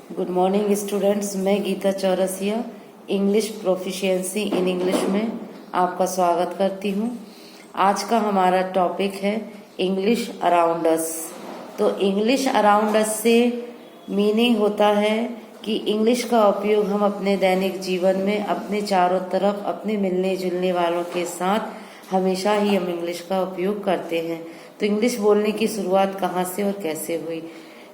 Good morning students. मैं Geeta Chaurasia English proficiency in English में आपका स्वागत करती हूँ। आज का हमारा टॉपिक है इंग्लिश अराउंड अस। तो इंग्लिश अराउंड अस से मीनिंग होता है कि इंग्लिश का उपयोग हम अपने दैनिक जीवन में अपने चारों तरफ अपने मिलने जुलने वालों के साथ हमेशा ही हम इंग्लिश का उपयोग करते हैं। तो इंग्लिश बोलने की शुरुआत कहाँ से और कैसे हुई?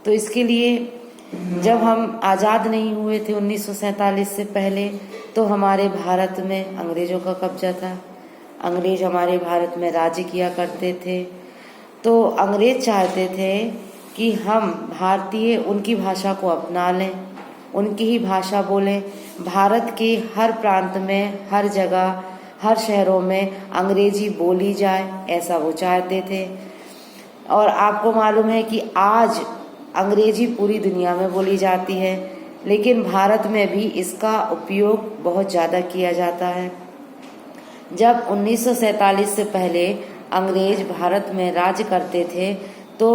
तो इसके लिए जब हम आज़ाद नहीं हुए थे 1947 से पहले, तो हमारे भारत में अंग्रेजों का कब्जा था। अंग्रेज हमारे भारत में राज्य किया करते थे। तो अंग्रेज चाहते थे कि हम भारतीय उनकी भाषा को अपना लें, उनकी ही भाषा बोलें। भारत के हर प्रांत में, हर जगह, हर शहरों में अंग्रेजी बोली जाए, ऐसा वो चाहते थे। और आपको मालूम है कि आज अंग्रेजी पूरी दुनिया में बोली जाती है, लेकिन भारत में भी इसका उपयोग बहुत ज़्यादा किया जाता है। जब 1947 से पहले अंग्रेज भारत में राज्य करते थे, तो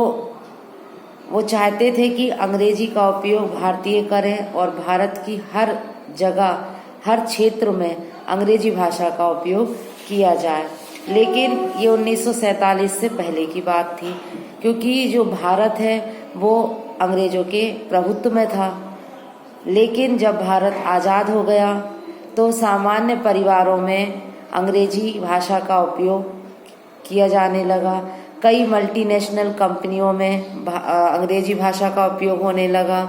वो चाहते थे कि अंग्रेजी का उपयोग भारतीय करें और भारत की हर जगह, हर क्षेत्र में अंग्रेजी भाषा का उपयोग किया जाए। लेकिन ये 1947 से पहले की बात थी, क्योंकि जो भारत है वो अंग्रेजों के प्रभुत्व में था। लेकिन जब भारत आज़ाद हो गया तो सामान्य परिवारों में अंग्रेजी भाषा का उपयोग किया जाने लगा। कई मल्टीनेशनल कंपनियों में अंग्रेजी भाषा का उपयोग होने लगा।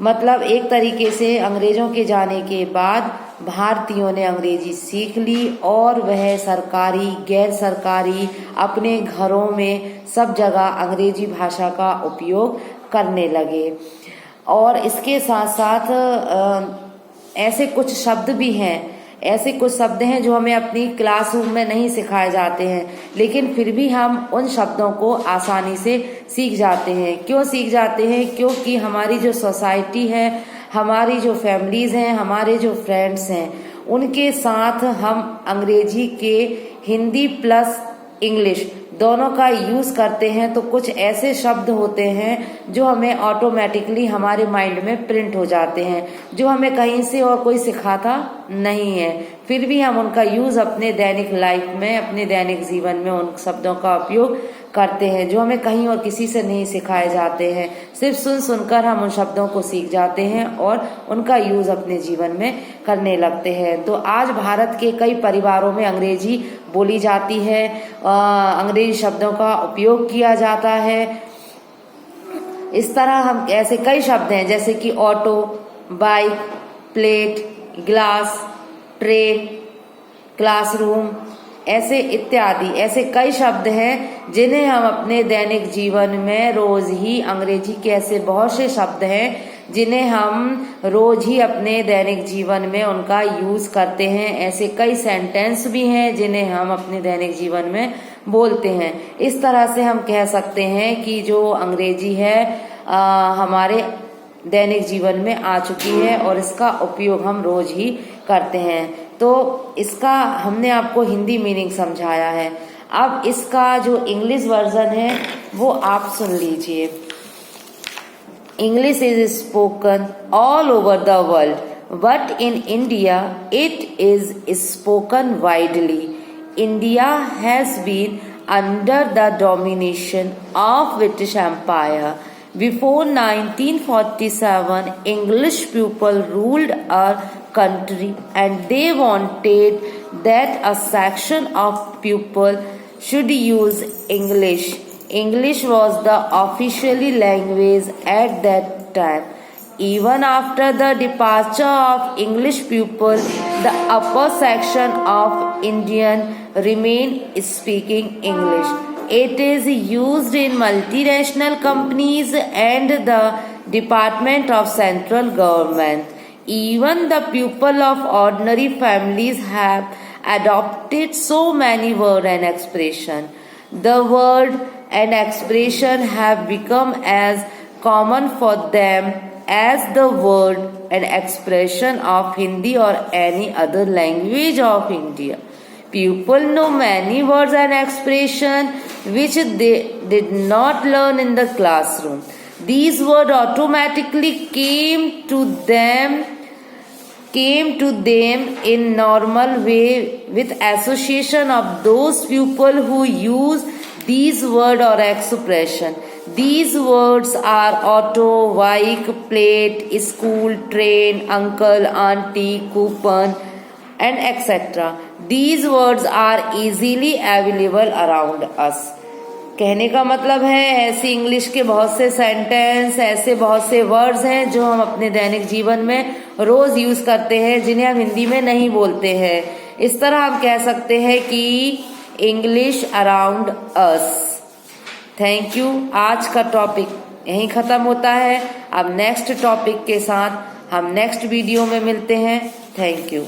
मतलब एक तरीके से अंग्रेजों के जाने के बाद भारतीयों ने अंग्रेजी सीख ली और वह सरकारी, गैर सरकारी, अपने घरों में सब जगह अंग्रेजी भाषा का उपयोग करने लगे। और इसके साथ साथ ऐसे कुछ शब्द भी हैं, ऐसे कुछ शब्द हैं जो हमें अपनी क्लासरूम में नहीं सिखाए जाते हैं, लेकिन फिर भी हम उन शब्दों को आसानी से सीख जाते हैं। क्यों सीख जाते हैं? क्योंकि हमारी जो सोसाइटी है, हमारी जो फैमिलीज हैं, हमारे जो फ्रेंड्स हैं, उनके साथ हम अंग्रेजी के हिंदी प्लस इंग्लिश दोनों का यूज करते हैं। तो कुछ ऐसे शब्द होते हैं जो हमें ऑटोमेटिकली हमारे माइंड में प्रिंट हो जाते हैं, जो हमें कहीं से और कोई सिखाता नहीं है, फिर भी हम उनका यूज अपने दैनिक लाइफ में, अपने दैनिक जीवन में उन शब्दों का उपयोग करते हैं, जो हमें कहीं और किसी से नहीं सिखाए जाते हैं। सिर्फ सुन सुनकर हम उन शब्दों को सीख जाते हैं और उनका यूज अपने जीवन में करने लगते हैं। तो आज भारत के कई परिवारों में अंग्रेजी बोली जाती है, अंग्रेजी शब्दों का उपयोग किया जाता है। इस तरह हम ऐसे कई शब्द हैं जैसे कि auto, bike, plate, glass, train, classroom, ऐसे इत्यादि ऐसे कई शब्द हैं जिन्हें हम अपने दैनिक जीवन में रोज ही, अंग्रेजी के ऐसे बहुत से शब्द हैं जिन्हें हम रोज ही अपने दैनिक जीवन में उनका यूज करते हैं। ऐसे कई सेंटेंस भी हैं जिन्हें हम अपने दैनिक जीवन में बोलते हैं। इस तरह से हम कह सकते हैं कि जो अंग्रेजी है हमारे दैनिक जीवन में आ चुकी है और इसका उपयोग हम रोज ही करते हैं। तो इसका हमने आपको हिंदी मीनिंग समझाया है। अब इसका जो इंग्लिश वर्जन है वो आप सुन लीजिए। English is spoken all over the world, but in India it is spoken widely. India has been under the domination of British Empire. Before 1947, English people ruled our country, and they wanted that a section of people should use English. English was the official language at that time. Even after the departure of English people, the upper section of Indian remain speaking English. It is used in multinational companies and the Department of Central Government. Even the people of ordinary families have adopted so many words and expression. The word and expression have become as common for them as the word and expression of Hindi or any other language of India. People know many words and expressions which they did not learn in the classroom. These words automatically came to them in normal way with association of those people who use these word or expression. These words are auto, bike, plate, school, train, uncle, auntie, coupon, and etc. These words are easily available around us. कहने का मतलब है ऐसे English के बहुत से sentence, ऐसे बहुत से वर्ड्स हैं जो हम अपने दैनिक जीवन में रोज यूज करते हैं, जिन्हें हम हिंदी में नहीं बोलते हैं. इस तरह हम कह सकते हैं कि English around us. Thank you. आज का टॉपिक यहीं खत्म होता है. अब नेक्स्ट टॉपिक के साथ हम नेक्स्ट वीडियो में मिलते हैं. Thank you.